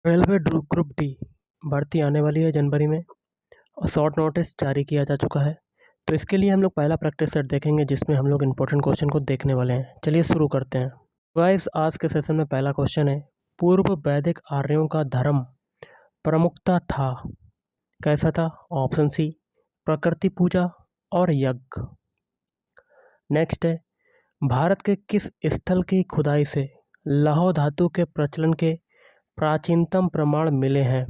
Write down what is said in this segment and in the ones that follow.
Railway group D भर्ती आने वाली है जनवरी में और शॉर्ट नोटिस जारी किया जा चुका है। तो इसके लिए हम लोग पहला प्रैक्टिस सेट देखेंगे जिसमें हम लोग इंपॉर्टेंट क्वेश्चन को देखने वाले हैं। चलिए शुरू करते हैं। गाइस, आज के सेशन में पहला क्वेश्चन है, पूर्व वैदिक आर्यों का धर्म प्रमुखता था, कैसा था? ऑप्शन सी, प्रकृति पूजा और यज्ञ। नेक्स्ट है, भारत के किस स्थल की खुदाई से लौह धातु के प्रचलन के प्राचीनतम प्रमाण मिले हैं?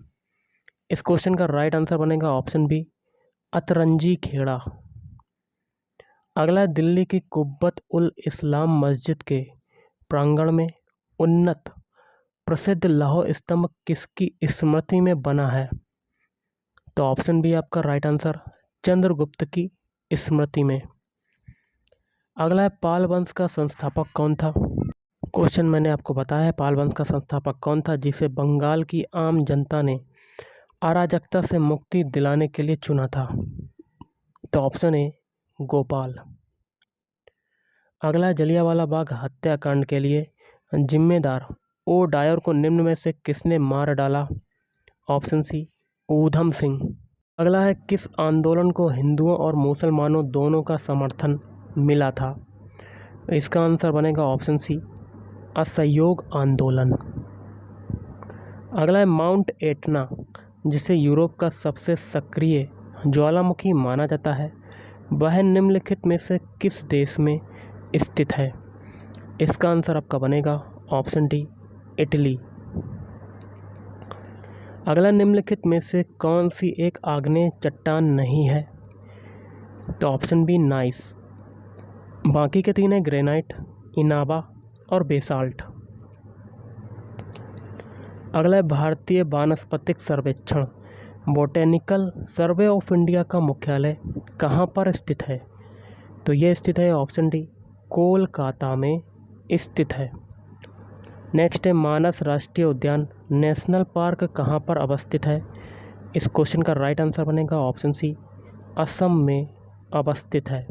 इस क्वेश्चन का राइट आंसर बनेगा ऑप्शन बी, अतरंजी खेड़ा। अगला है, दिल्ली की कुब्बत उल इस्लाम मस्जिद के प्रांगण में उन्नत प्रसिद्ध लौह स्तंभ किसकी स्मृति में बना है? तो ऑप्शन बी आपका राइट आंसर, चंद्रगुप्त की स्मृति में। अगला है, पाल वंश का संस्थापक कौन था? क्वेश्चन मैंने आपको बताया है, पाल वंश का संस्थापक कौन था जिसे बंगाल की आम जनता ने अराजकता से मुक्ति दिलाने के लिए चुना था? तो ऑप्शन ए, गोपाल। अगला, जलियांवाला बाग हत्याकांड के लिए जिम्मेदार ओ डायर को निम्न में से किसने मार डाला? Option C, Udham Singh. अगला है, किस आंदोलन को हिंदुओं और मुसलमानों दोनों का समर्थन मिला था? इसका आंसर बनेगा ऑप्शन सी, असहयोग आंदोलन। अगला है, माउंट एटना जिसे यूरोप का सबसे सक्रिय ज्वालामुखी माना जाता है, वह निम्नलिखित में से किस देश में स्थित है? इसका आंसर आपका बनेगा ऑप्शन डी, इटली। अगला, निम्नलिखित में से कौन सी एक आग्नेय चट्टान नहीं है? तो ऑप्शन बी, नाइस। बाकी के तीन है ग्रेनाइट, इनाबा और बेसाल्ट। अगला है, भारतीय वानस्पतिक सर्वेक्षण बोटेनिकल सर्वे ऑफ इंडिया का मुख्यालय कहाँ पर स्थित है? तो ये स्थित है ऑप्शन डी, कोलकाता में स्थित है। नेक्स्ट है, मानस राष्ट्रीय उद्यान नेशनल पार्क कहाँ पर अवस्थित है? इस क्वेश्चन का राइट आंसर बनेगा ऑप्शन सी, असम में अवस्थित है।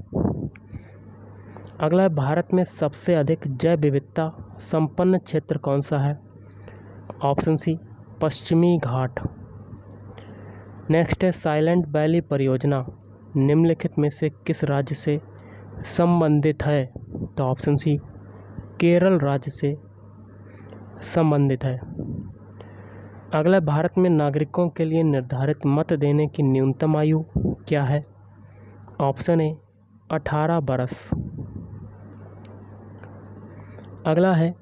अगला है, भारत में सबसे अधिक जैव विविधता संपन्न क्षेत्र कौन सा है? ऑप्शन सी, पश्चिमी घाट। नेक्स्ट है, साइलेंट वैली परियोजना निम्नलिखित में से किस राज्य से संबंधित है? तो ऑप्शन सी, केरल राज्य से संबंधित है। अगला, भारत में नागरिकों के लिए निर्धारित मत देने की न्यूनतम आयु क्या है? ऑप्शन ए, 18 वर्ष। अगला है,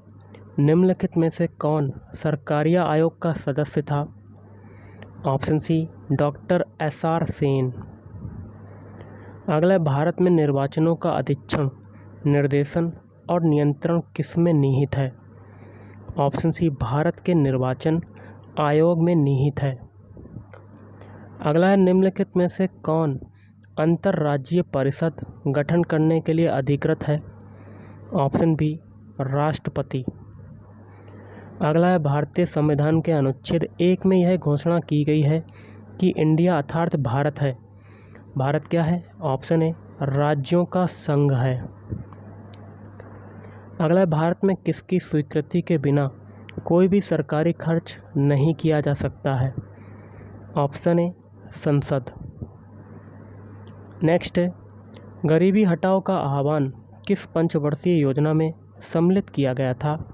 निम्नलिखित में से कौन सरकारिया आयोग का सदस्य था? Option C, doctor SR Sen. अगला, भारत में निर्वाचनों का अधीक्षण, निर्देशन और नियंत्रण किसमें निहित है? ऑप्शन सी, भारत के निर्वाचन आयोग में निहित है। अगला है, निम्नलिखित में से कौन अंतर्राज्यीय परिषद गठन करने के लिए अधिकृत है? ऑप्शन बी, राष्ट्रपति। अगला है, भारतीय संविधान के अनुच्छेद 1 में यह घोषणा की गई है कि इंडिया अर्थात भारत है। भारत क्या है? ऑप्शन ए, राज्यों का संघ है। अगला है, भारत में किसकी स्वीकृति के बिना कोई भी सरकारी खर्च नहीं किया जा सकता है? ऑप्शन ए, संसद। नेक्स्ट है, गरीबी हटाओ का आह्वान किस पंचवर्षीय योजना में सम्मिलित किया गया था?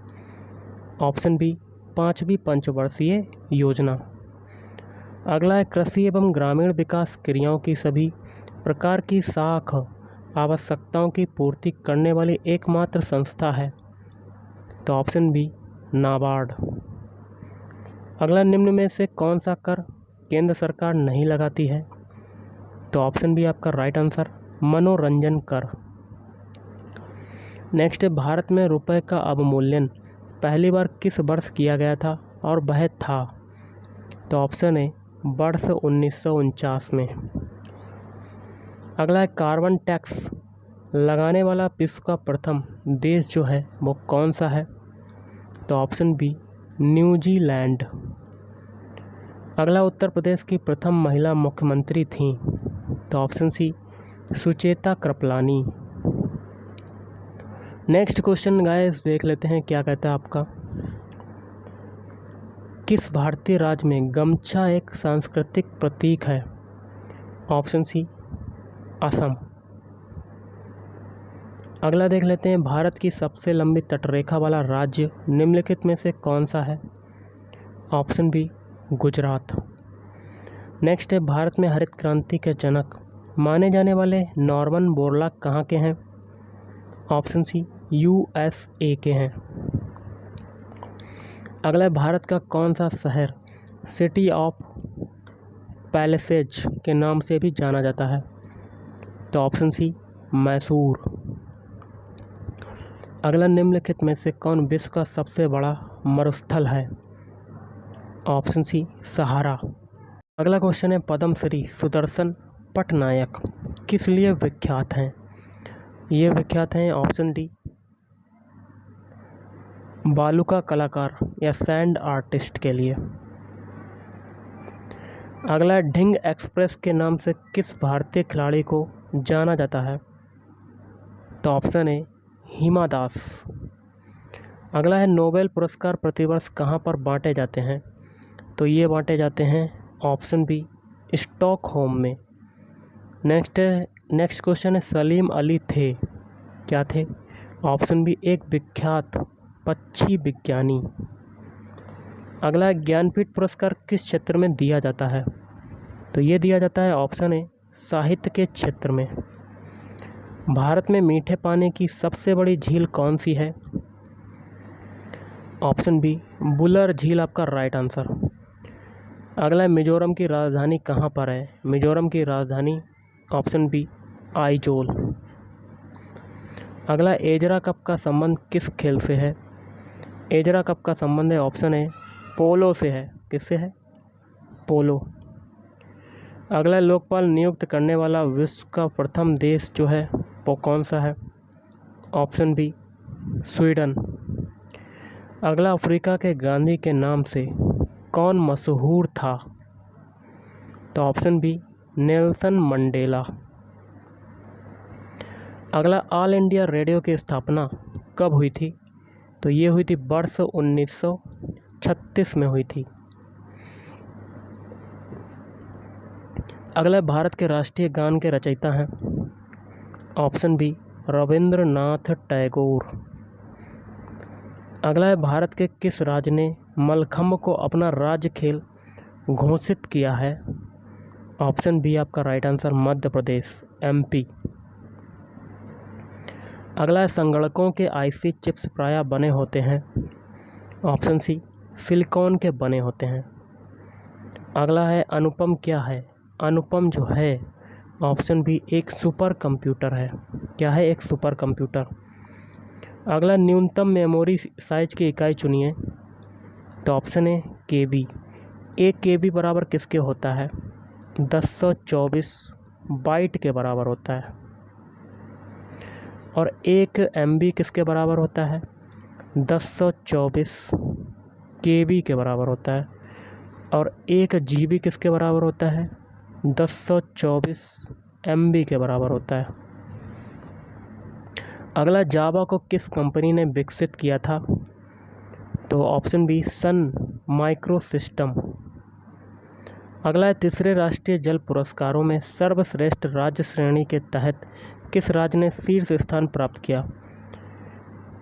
ऑप्शन बी, 5वीं पंचवर्षीय योजना। अगला है, कृषि एवं ग्रामीण विकास क्रियाओं की सभी प्रकार की साख आवश्यकताओं की पूर्ति करने वाली एकमात्र संस्था है? तो ऑप्शन बी, नाबार्ड। अगला, निम्न में से कौन सा कर केंद्र सरकार नहीं लगाती है? तो ऑप्शन बी आपका राइट आंसर, मनोरंजन कर। नेक्स्ट है, भारत में रुपए का अवमूल्यन पहली बार किस वर्ष किया गया था और वह था? तो ऑप्शन ए, वर्ष 1949 में। अगला है, कार्बन टैक्स लगाने वाला विश्व का प्रथम देश जो है वो कौन सा है? तो ऑप्शन बी, न्यूजीलैंड। अगला, उत्तर प्रदेश की प्रथम महिला मुख्यमंत्री थीं? तो option C, Sucheta Kripalani. Next question guys देख लेते हैं क्या कहता है आपका, किस भारतीय राज्य में गमछा एक सांस्कृतिक प्रतीक है? Option C Assam. अगला देख लेते हैं, भारत की सबसे लंबी तटरेखा वाला राज्य निम्नलिखित में से कौन सा है? Option B Gujarat. नेक्स्ट है, भारत में हरित क्रांति के जनक माने जाने वाले नॉर्मन बोरलॉग कहाँ के हैं? ऑप्शन सी USA के हैं। अगला है, भारत का कौन सा शहर सिटी ऑफ पैलेसेज के नाम से भी जाना जाता है? तो ऑप्शन सी मैसूर। अगला, निम्नलिखित में से कौन विश्व का सबसे बड़ा मरुस्थल है? ऑप्शन सी सहारा। अगला क्वेश्चन है, पद्मश्री सुदर्शन पटनायक किस लिए विख्यात हैं? ये विख्यात हैं ऑप्शन डी बालू का कलाकार या सैंड आर्टिस्ट के लिए। अगला, ढिंग एक्सप्रेस के नाम से किस भारतीय खिलाड़ी को जाना जाता है? तो ऑप्शन ए हिमा दास। अगला है, नोबेल पुरस्कार प्रतिवर्ष कहाँ पर बांटे जाते हैं? तो ये बांटे जाते हैं ऑप्शन बी स्टॉकहोम में। नेक्स्ट क्वेश्चन है, सलीम अली थे क्या थे? ऑप्शन बी एक विख्यात पक्षी विज्ञानी। अगला, ज्ञानपीठ पुरस्कार किस क्षेत्र में दिया जाता है? तो ये दिया जाता है ऑप्शन ए साहित्य के क्षेत्र में। भारत में मीठे पानी की सबसे बड़ी झील कौन सी है? ऑप्शन बी बुलर झील आपका राइट आंसर। अगला, मिजोरम की राजधानी कहाँ पर है? मिजोरम की राजधानी ऑप्शन बी आइजोल। अगला, एजरा कप का संबंध किस खेल से है? एजरा कप का संबंध है ऑप्शन ए पोलो से है। किससे है? पोलो। अगला, लोकपाल नियुक्त करने वाला विश्व का प्रथम देश जो है वो कौन सा है? Option B Sweden. अगला, अफ्रीका के गांधी के नाम से कौन मशहूर था? तो ऑप्शन बी नेल्सन मंडेला। अगला, ऑल इंडिया रेडियो की स्थापना कब हुई थी? तो ये हुई थी वर्ष 1936 में हुई थी। अगला, भारत के राष्ट्रीय गान के रचयिता हैं? Option B Rabindranath Tagore. अगला है, भारत के किस राज्य ने मलखम्ब को अपना राज्य खेल घोषित किया है? ऑप्शन बी आपका right answer Madhya Pradesh MP। अगला है, संगणकों के IC चिप्स प्रायः बने होते हैं? ऑप्शन सी सिलिकॉन के बने होते हैं। अगला है, अनुपम क्या है? अनुपम जो है ऑप्शन बी एक सुपर कंप्यूटर है। क्या है? एक सुपर कंप्यूटर। अगला, न्यूनतम मेमोरी साइज की इकाई चुनिए। तो ऑप्शन ए KB। 1 KB बराबर किसके होता है? 1024 बाइट के बराबर होता है। और 1 MB किसके बराबर होता है? 1024 KB के बराबर होता है। और 1 GB किसके बराबर होता है? 1024 MB के बराबर होता है। अगला, जावा को किस कंपनी ने विकसित किया था? तो option B Sun micro system. अगला है, तीसरे राष्ट्रीय जल पुरस्कारों में सर्वश्रेष्ठ राज्य श्रेणी के तहत किस राज्य ने शीर्ष स्थान प्राप्त किया?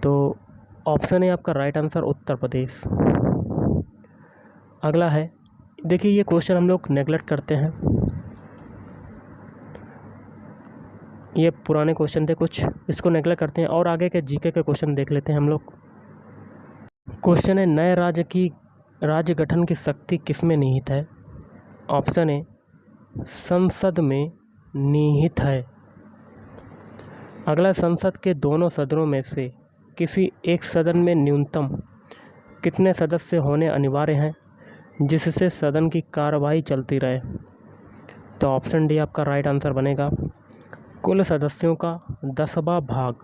तो ऑप्शन है आपका राइट आंसर उत्तर प्रदेश। अगला है, देखिए ये क्वेश्चन हम लोग नेगलेक्ट करते हैं, ये पुराने क्वेश्चन थे कुछ, इसको नेगलेक्ट करते हैं और आगे के जीके के क्वेश्चन देख लेते हैं हम लोग। क्वेश्चन है, नए राज्य गठन की शक्ति किसमें निहित है? ऑप्शन ए संसद में निहित है। अगला, संसद के दोनों सदनों में से किसी एक सदन में न्यूनतम कितने सदस्य होने अनिवार्य हैं जिससे सदन की कार्यवाही चलती रहे? तो ऑप्शन डी आपका राइट आंसर बनेगा कुल सदस्यों का 10वां भाग।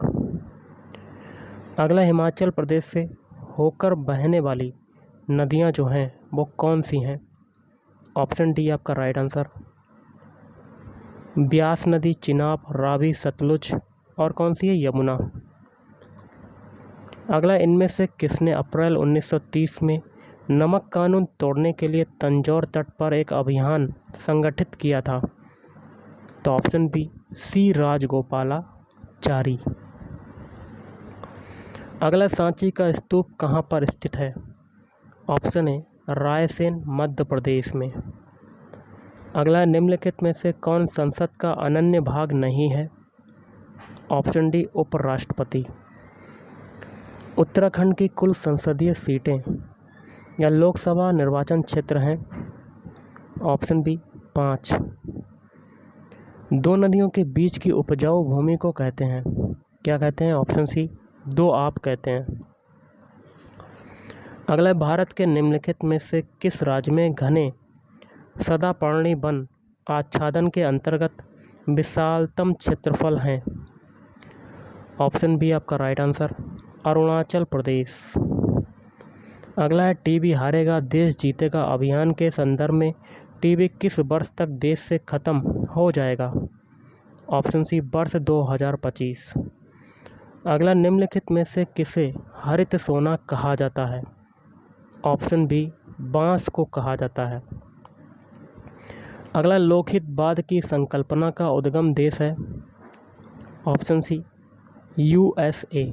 अगला, हिमाचल प्रदेश से होकर बहने वाली नदियां जो हैं वो कौन सी हैं? ऑप्शन डी आपका राइट आंसर ब्यास नदी, चिनाब, रावी, सतलुज और कौन सी है? यमुना। अगला, इनमें से किसने अप्रैल 1930 में नमक कानून तोड़ने के लिए तंजौर तट पर एक अभियान संगठित किया था? तो ऑप्शन बी सी राजगोपालाचारी। अगला सांची का स्तूप कहाँ पर स्थित है? ऑप्शन ए रायसेन मध्य प्रदेश में। अगला निम्नलिखित में से कौन संसद का अनन्य भाग नहीं है? ऑप्शन डी उपराष्ट्रपति। उत्तराखंड की कुल संसदीय सीटें या लोकसभा निर्वाचन क्षेत्र हैं? Option B 5। दो नदियों के बीच की उपजाऊ भूमि को कहते हैं? क्या कहते हैं? ऑप्शन सी दो आप कहते हैं। अगला भारत के निम्नलिखित में से किस राज्य में घने सदापर्णी वन आच्छादन के अंतर्गत विशालतम क्षेत्रफल हैं? ऑप्शन बी आपका राइट आंसर अरुणाचल प्रदेश। अगला है टीबी हारेगा देश जीतेगा अभियान के संदर्भ में टीबी किस वर्ष तक देश से खत्म हो जाएगा? ऑप्शन सी वर्ष 2025। अगला निम्नलिखित में से किसे हरित सोना कहा जाता है? ऑप्शन बी बांस को कहा जाता है। अगला लोकहितवाद की संकल्पना का उद्गम देश है? Option C USA।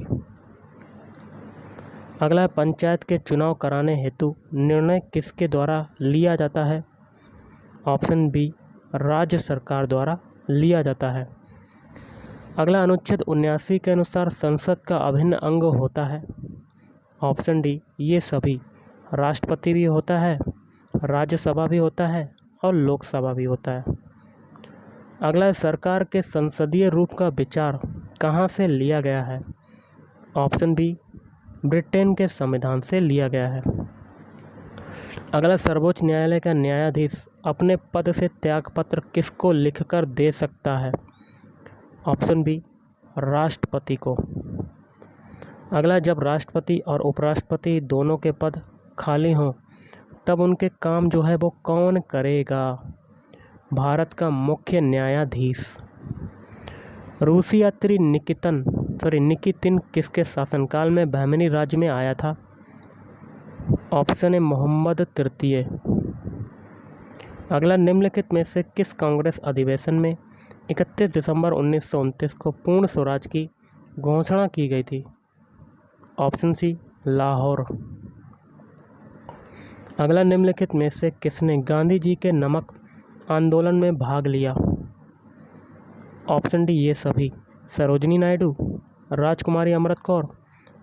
अगला पंचायत के चुनाव कराने हेतु निर्णय किसके द्वारा लिया जाता है? ऑप्शन बी राज्य सरकार द्वारा लिया जाता है। अगला अनुच्छेद 79 के अनुसार संसद का अभिन्न अंग होता है? ऑप्शन डी ये सभी। राष्ट्रपति भी होता है, राज्यसभा भी होता है और लोकसभा भी होता है। अगला सरकार के संसदीय रूप का विचार कहाँ से लिया गया है? ऑप्शन बी ब्रिटेन के संविधान से लिया गया है। अगला सर्वोच्च न्यायालय का न्यायाधीश अपने पद से त्यागपत्र किसको लिखकर दे सकता है? ऑप्शन बी राष्ट्रपति को। अगला जब राष्ट्रपति और उपराष्ट्रपति दोनों के पद खाली हों तब उनके काम जो है वो कौन करेगा? भारत का मुख्य न्यायाधीश। रूसी यात्री निकितिन किसके शासनकाल में बहमनी राज्य में आया था? ऑप्शन ए मोहम्मद तृतीय। अगला निम्नलिखित में से किस कांग्रेस अधिवेशन में 31 दिसंबर 1929 को पूर्ण स्वराज की घोषणा की गई थी? Option C Lahore. अगला निम्नलिखित में से किसने गांधी जी के नमक आंदोलन में भाग लिया? ऑप्शन डी ये सभी। सरोजिनी नायडू, राजकुमारी अमृत कौर,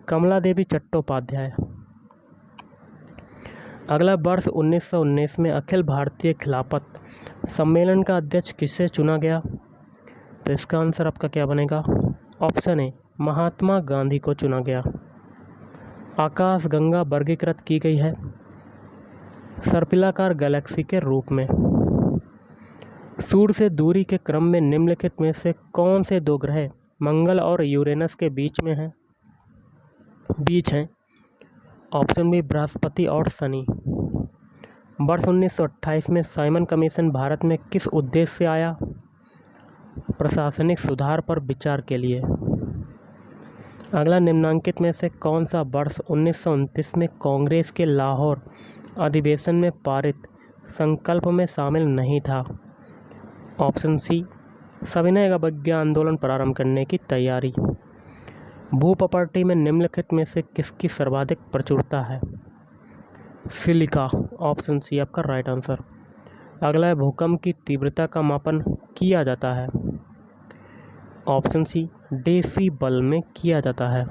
कमला देवी चट्टोपाध्याय। अगला वर्ष 1919 में अखिल भारतीय खिलाफत सम्मेलन का अध्यक्ष किसे चुना गया? तो इसका आंसर आपका क्या बनेगा? ऑप्शन ए महात्मा गांधी को चुना गया। आकाशगंगा वर्गीकृत की गई है सर्पिलाकार गैलेक्सी के रूप में। सूर्य से दूरी के क्रम में निम्नलिखित में से कौन से दो ग्रह मंगल और यूरेनस के बीच हैं? ऑप्शन बी बृहस्पति और शनि। वर्ष 1928 में साइमन कमीशन भारत में किस उद्देश्य से आया? प्रशासनिक सुधार पर विचार के लिए। अगला निम्नांकित में से कौन सा वर्ष 1929 में कांग्रेस के लाहौर अधिवेशन में पारित संकल्प में शामिल नहीं था? ऑप्शन सी सविनय अवज्ञा आंदोलन प्रारंभ करने की तैयारी। भू प्रॉपर्टी में निम्नलिखित में से किसकी सर्वाधिक प्रचुरता है? सिलिका। ऑप्शन सी आपका राइट आंसर। अगला है भूकंप की तीव्रता का मापन किया जाता है? ऑप्शन सी डेसिबल में किया जाता है।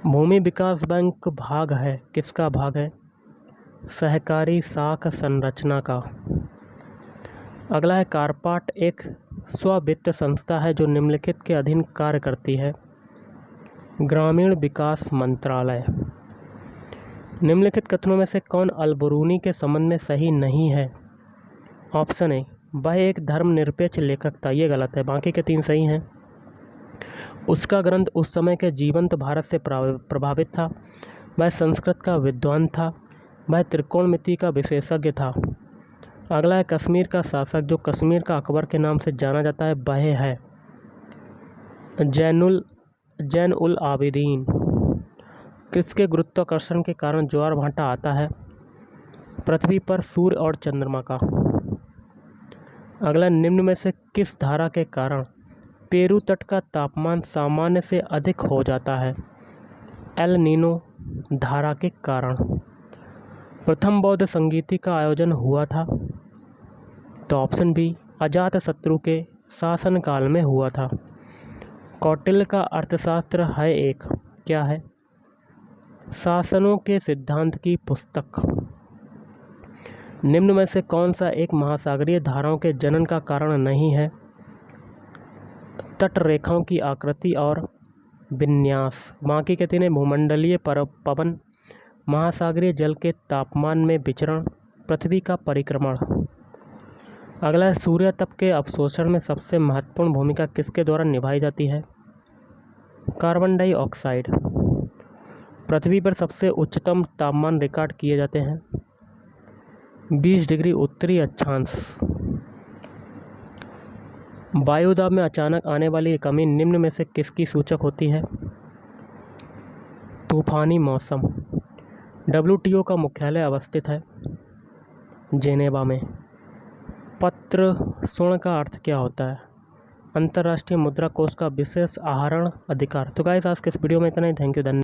भूमि विकास बैंक भाग है किसका भाग है? सहकारी शाख संरचना का। अगला है कारपाट एक स्ववित्त संस्था है जो निम्नलिखित के अधीन कार्य करती है? ग्रामीण विकास मंत्रालय। निम्नलिखित कथनों में से कौन अल-बरूनी के संबंध में सही नहीं है? ऑप्शन ए वह एक धर्मनिरपेक्ष लेखक था, ये गलत है, बाकी के 3 सही हैं। उसका ग्रंथ उस समय के जीवंत भारत से प्रभावित था। वह संस्कृत का विद्वान था। वह त्रिकोणमिति का विशेषज्ञ था। अगला है कश्मीर का शासक जो कश्मीर का अकबर के नाम से जाना जाता है, वह है जैन उल आबिदीन। किसके गुरुत्वाकर्षण के कारण ज्वार भाटा आता है? पृथ्वी पर सूर्य और चंद्रमा का। अगला, निम्न में से किस धारा के कारण पेरू तट का तापमान सामान्य से अधिक हो जाता है? एल नीनो धारा के कारण। प्रथम बौद्ध संगीति का आयोजन हुआ था? तो ऑप्शन बी, अजातशत्रु के शासनकाल में हुआ था। कौटिल्य का अर्थशास्त्र है एक, क्या है? शासनों के सिद्धांत की पुस्तक। निम्न में से कौन सा एक महासागरीय धाराओं के जनन का कारण नहीं है? तटरेखाओं की आकृति और विन्यास। बाकी कहते हैं भूमंडलीय पवन, महासागरीय जल के तापमान में विचरण, पृथ्वी का परिक्रमण। अगला है, सूर्य तप के अवशोषण में सबसे महत्वपूर्ण भूमिका किसके द्वारा निभाई जाती है? Carbon dioxide. पृथ्वी पर सबसे उच्चतम तापमान रिकॉर्ड किए जाते हैं 20 डिग्री उत्तरी अक्षांश। वायुदाब में अचानक आने वाली कमी निम्न में से किसकी सूचक होती है? तूफानी मौसम। WTO का मुख्यालय अवस्थित है जेनेवा में। पत्र स्वर्ण का अर्थ क्या होता है? अंतर्राष्ट्रीय मुद्रा कोष का विशेष आहरण अधिकार। तो गाइस, आज के इस वीडियो में इतना ही। थैंक यू, धन्यवाद।